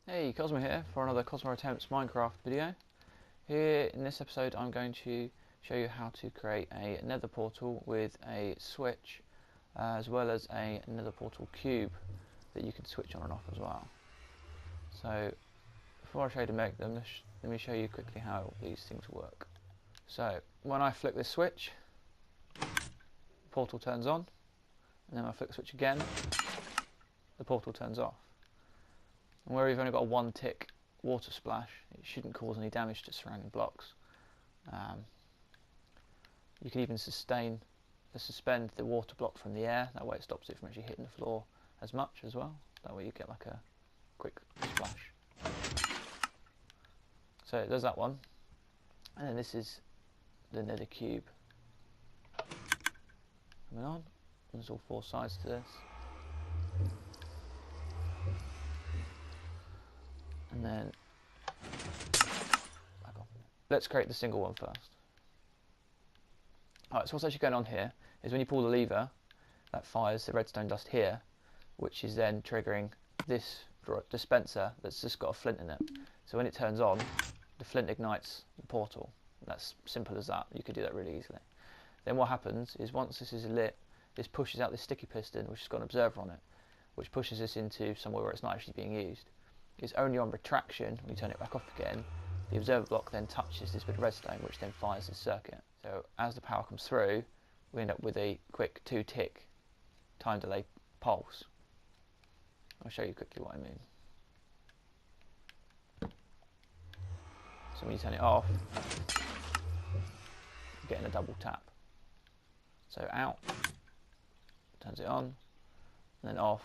Hey, Cosmo here for another Cosmo Attempts Minecraft video. Here in this episode I'm going to show you how to create a nether portal with a switch as well as a nether portal cube that you can switch on and off as well. So before I show you to make them, let me show you quickly how these things work. So when I flick this switch, the portal turns on, and then when I flick the switch again, the portal turns off. And where we've only got a 1 tick water splash, it shouldn't cause any damage to surrounding blocks. You can even suspend the water block from the air, that way it stops it from actually hitting the floor as much as well. That way you get like a quick splash. So it does that one, and then this is the nether cube coming on. There's all 4 sides to this. And then back off. Let's create the single one first. Alright, so what's actually going on here is when you pull the lever, that fires the redstone dust here, which is then triggering this dispenser that's just got a flint in it. So when it turns on, the flint ignites the portal. That's simple as that. You could do that really easily. Then what happens is once this is lit, this pushes out this sticky piston, which has got an observer on it, which pushes this into somewhere where it's not actually being used. It's only on retraction, when you turn it back off again, the observer block then touches this bit of redstone, which then fires this circuit. So as the power comes through, we end up with a quick 2 tick time delay pulse. I'll show you quickly what I mean. So when you turn it off, you're getting a double tap. So out, turns it on, and then off.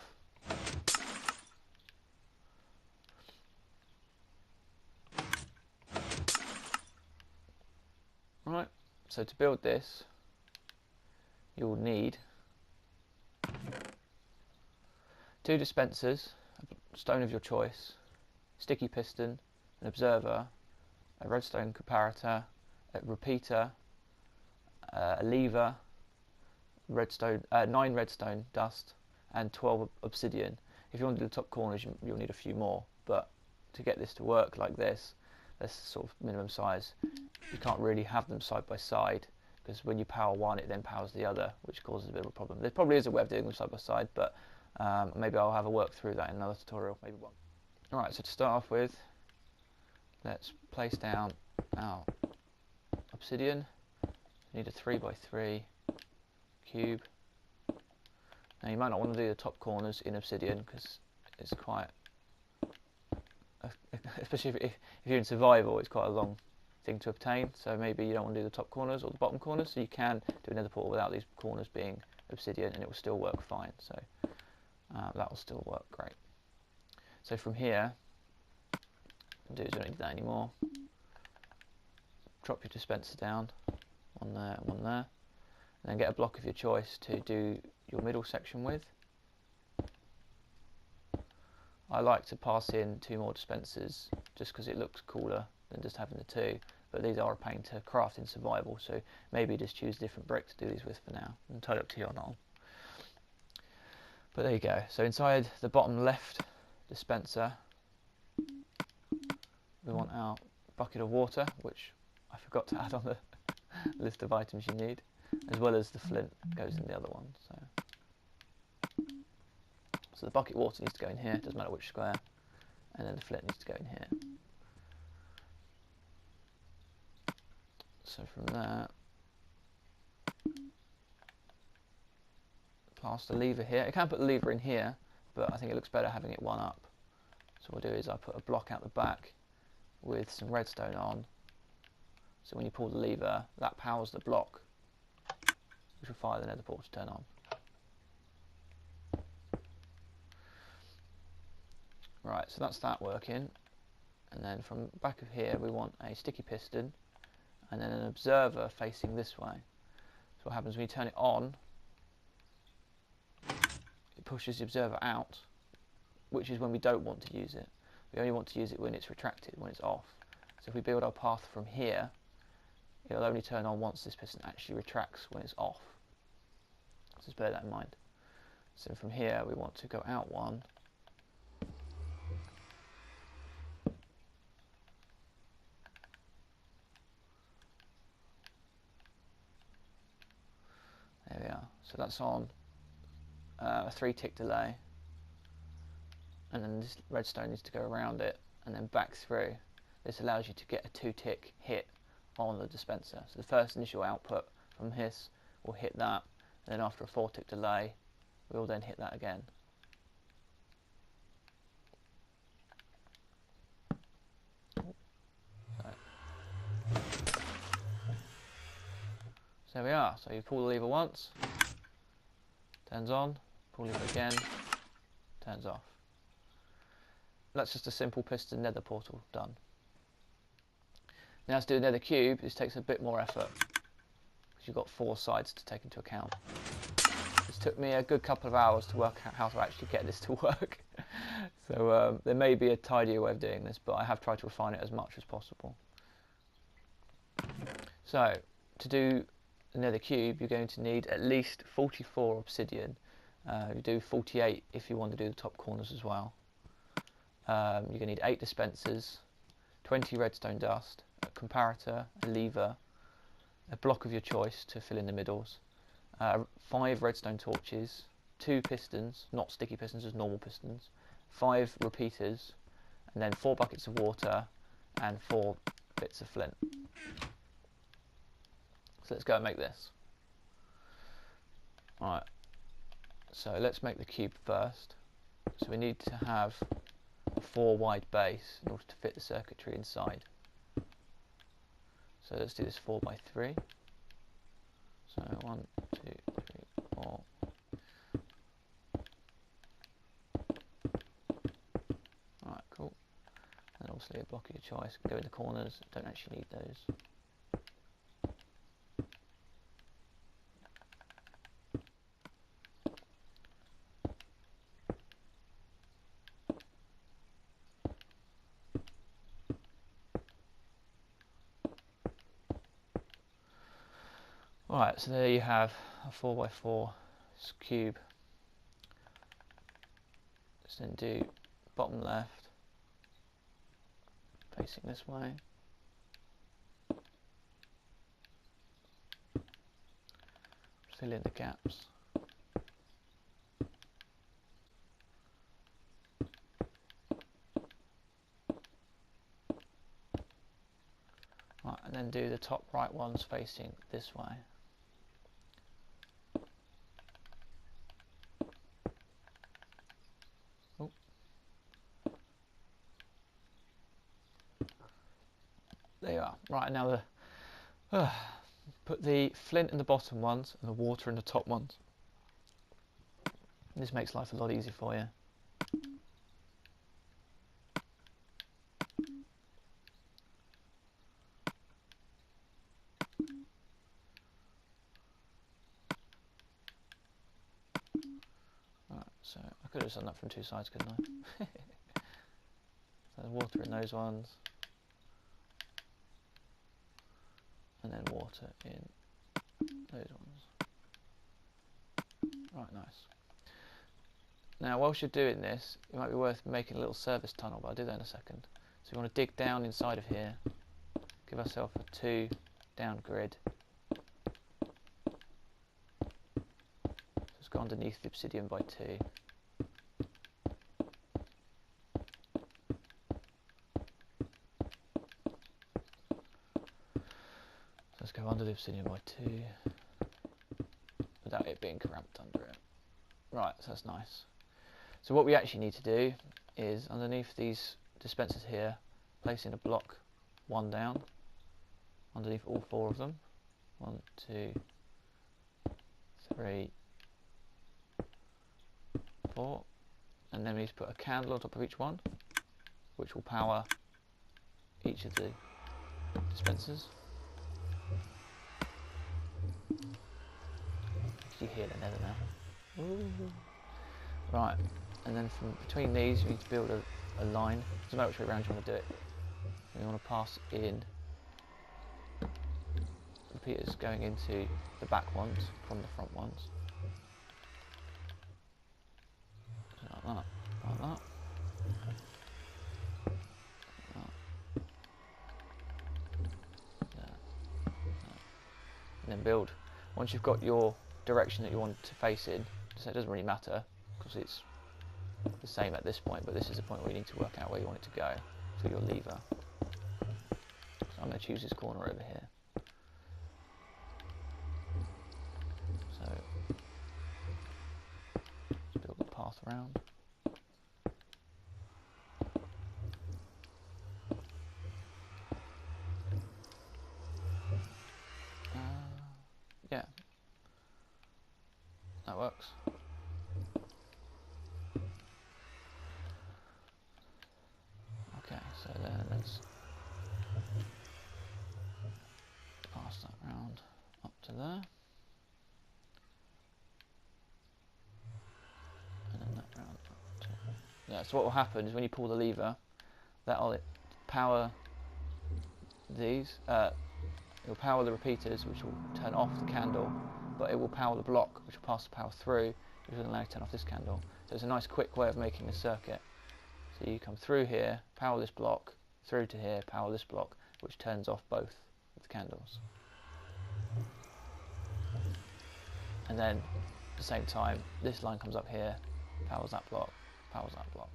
Right, so to build this, you'll need 2 dispensers, a stone of your choice, sticky piston, an observer, a redstone comparator, a repeater, a lever, 9 redstone dust, and 12 obsidian. If you want to do the top corners, you'll need a few more, but to get this to work like this, that's sort of minimum size. You can't really have them side by side, because when you power one it then powers the other, which causes a bit of a problem. There probably is a way of doing them side by side, but maybe I'll have a work through that in another tutorial, maybe one. Alright, so to start off with, let's place down our obsidian. We need a 3x3 cube. Now you might not want to do the top corners in obsidian because it's quite, especially if you're in survival, it's quite a long thing to obtain, so maybe you don't want to do the top corners or the bottom corners, so you can do another portal without these corners being obsidian and it will still work fine. So that will still work great. So from here, what do is we don't need that anymore. Drop your dispenser down, one there, one there, and then get a block of your choice to do your middle section with. I like to pass in 2 more dispensers just because it looks cooler than just having the 2, but these are a pain to craft in survival, so maybe just choose a different brick to do these with for now. Entirely up to you or not. But there you go. So inside the bottom left dispenser, we want our bucket of water, which I forgot to add on the list of items you need, as well as the flint goes in the other one. So the bucket water needs to go in here, doesn't matter which square, and then the flint needs to go in here. So from there, pass the lever here. I can put the lever in here, but I think it looks better having it one up. So what I'll do is I put a block out the back with some redstone on. So when you pull the lever, that powers the block, which will fire the nether portal to turn on. Right, so that's that working. And then from back of here we want a sticky piston and then an observer facing this way. So what happens when you turn it on, it pushes the observer out, which is when we don't want to use it. We only want to use it when it's retracted, when it's off. So if we build our path from here, it'll only turn on once this piston actually retracts when it's off. So just bear that in mind. So from here we want to go out 1, So that's on a 3-tick delay, and then this redstone needs to go around it and then back through. This allows you to get a 2-tick hit on the dispenser. So the first initial output from this will hit that, and then after a 4-tick delay we'll then hit that again. So there we are. So you pull the lever once, turns on, pull the lever again, turns off. That's just a simple piston nether portal done. Now to do a nether cube, this takes a bit more effort because you've got 4 sides to take into account. This took me a good couple of hours to work out how to actually get this to work. So there may be a tidier way of doing this, but I have tried to refine it as much as possible. So to do the nether cube, you're going to need at least 44 obsidian. You do 48 if you want to do the top corners as well. You're going to need 8 dispensers, 20 redstone dust, a comparator, a lever, a block of your choice to fill in the middles, 5 redstone torches, 2 pistons, not sticky pistons, just normal pistons, 5 repeaters, and then 4 buckets of water and 4 bits of flint. So let's go and make this. Alright, so let's make the cube first. So we need to have a 4 wide base in order to fit the circuitry inside. So let's do this 4 by 3. So 1, 2, 3, 4. Alright, cool. And obviously a block of your choice can go in the corners, don't actually need those. Alright, so there you have a 4 by 4 cube. Let's then do bottom left, facing this way. Fill in the gaps. Right, and then do the top right ones facing this way. There you are. Right, now put the flint in the bottom ones and the water in the top ones. This makes life a lot easier for you. Right, so I could have done that from 2 sides, couldn't I? So there's water in those ones. And then water in those ones. Right, nice. Now, whilst you're doing this, it might be worth making a little service tunnel, but I'll do that in a second. So we want to dig down inside of here, give ourselves a 2 down grid. Just go underneath the obsidian by 2. Let's go under the obsidian by 2 without it being cramped under it. Right, so that's nice. So what we actually need to do is underneath these dispensers here, place in a block 1 down underneath all 4 of them. 1, 2, 3, 4, and then we need to put a candle on top of each one, which will power each of the dispensers. You hear the nether now. Ooh. Right, and then from between these you need to build a line. Doesn't matter which way around you want to do it. And you want to pass in repeaters going into the back ones from the front ones. Like that, like that. And then build. Once you've got your direction that you want it to face in. So it doesn't really matter because it's the same at this point, but this is the point where you need to work out where you want it to go for your lever. So I'm going to choose this corner over here. So let's build the path around. Yeah, that works. Okay, so then let's pass that round up to there. And then that round up to... Yeah, so what will happen is when you pull the lever, that'll power these. It will power the repeaters, which will turn off the candle, but it will power the block, which will pass the power through, which will allow you to turn off this candle. So it's a nice quick way of making a circuit. So you come through here, power this block, through to here, power this block, which turns off both of the candles. And then at the same time, this line comes up here, powers that block, powers that block.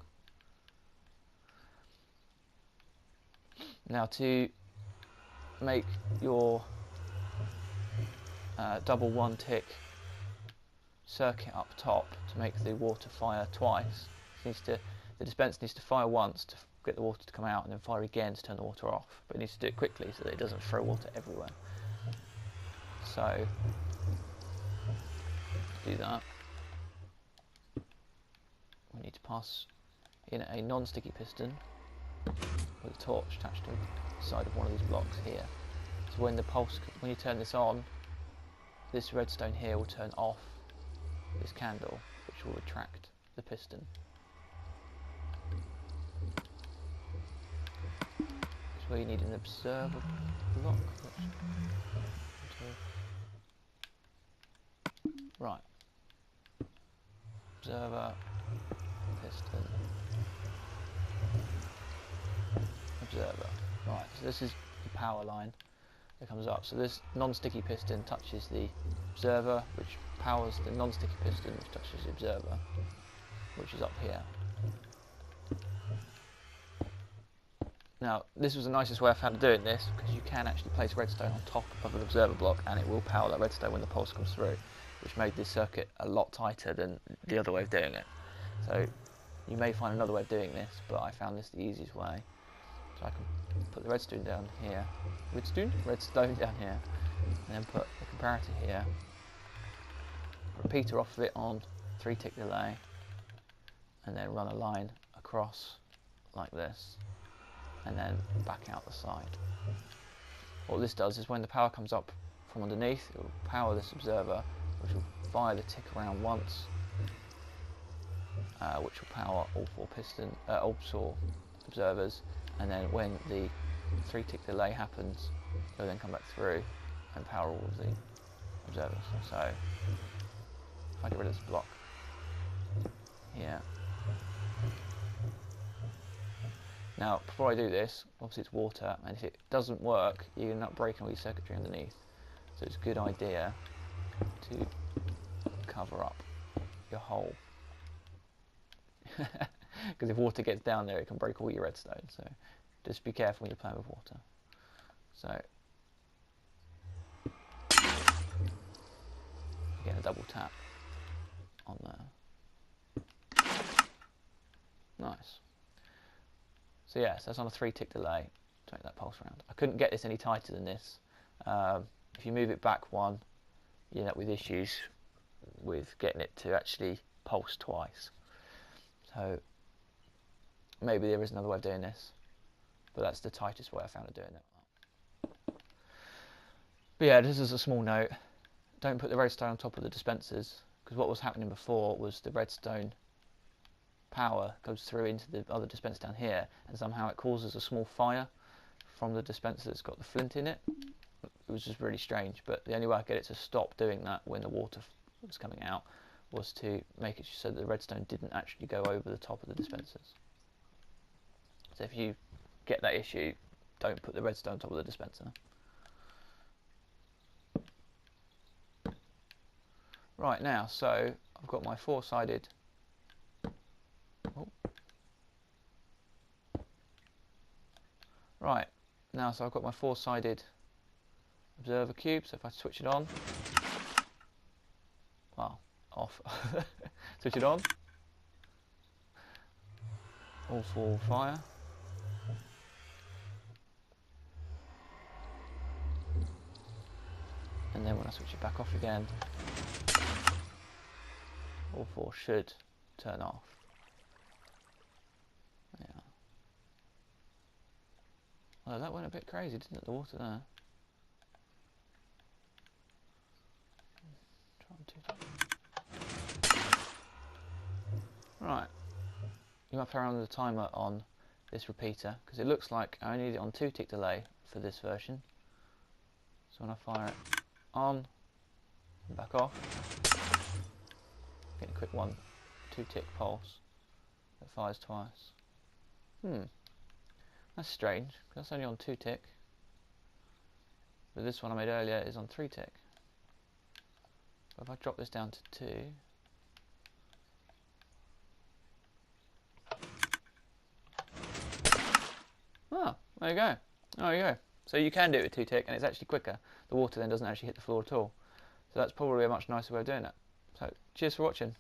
Now to make your double one tick circuit up top to make the water fire twice, the dispenser needs to fire once to get the water to come out and then fire again to turn the water off, but it needs to do it quickly so that it doesn't throw water everywhere. So to do that, we need to pass in a non-sticky piston with a torch attached to the side of one of these blocks here. So when you turn this on, this redstone here will turn off this candle, which will retract the piston. That's where you need an observer block. Right. Observer, piston, observer. Right, so this is the power line that comes up. So this non-sticky piston touches the observer, which powers the non-sticky piston, which touches the observer, which is up here. Now, this was the nicest way I found of doing this, because you can actually place redstone on top of an observer block, and it will power that redstone when the pulse comes through, which made this circuit a lot tighter than the other way of doing it. So you may find another way of doing this, but I found this the easiest way. So I can put the redstone down here, redstone down here, and then put the comparator here, repeater off of it on 3-tick delay, and then run a line across like this, and then back out the side. What this does is when the power comes up from underneath, it will power this observer, which will fire the tick around once, which will power all four observers, and then when the 3-tick delay happens, it'll then come back through and power all of the observers. So if I get rid of this block here. Now, before I do this, obviously it's water, and if it doesn't work, you end up breaking all your circuitry underneath. So it's a good idea to cover up your hole. Because if water gets down there, it can break all your redstone. So just be careful when you're playing with water. So again, a double tap on there. Nice. So yeah, so that's on a 3-tick delay to make that pulse round. I couldn't get this any tighter than this. If you move it back one, you end up with issues with getting it to actually pulse twice. So maybe there is another way of doing this, but that's the tightest way I found of doing it. But yeah, this is a small note. Don't put the redstone on top of the dispensers, because what was happening before was the redstone power goes through into the other dispenser down here, and somehow it causes a small fire from the dispenser that's got the flint in it. It was just really strange, but the only way I could get it to stop doing that when the water was coming out was to make it so that the redstone didn't actually go over the top of the dispensers. So if you get that issue, don't put the redstone on top of the dispenser. Right, now, so I've got my four-sided. Oh. Right, now, so I've got my four-sided observer cube. So if I switch it on, well, off. Switch it on. All four fire. And then when I switch it back off again, all four should turn off. Yeah. Oh, that went a bit crazy, didn't it? The water there. Right. You might play around with the timer on this repeater because it looks like I only need it on 2-tick delay for this version. So when I fire it on and back off, get a quick 2-tick pulse that fires twice. That's strange because that's only on 2-tick. But this one I made earlier is on 3-tick. So if I drop this down to 2. Oh, there you go. There you go. So you can do it with 2-tick and it's actually quicker. The water then doesn't actually hit the floor at all. So that's probably a much nicer way of doing it. So cheers for watching.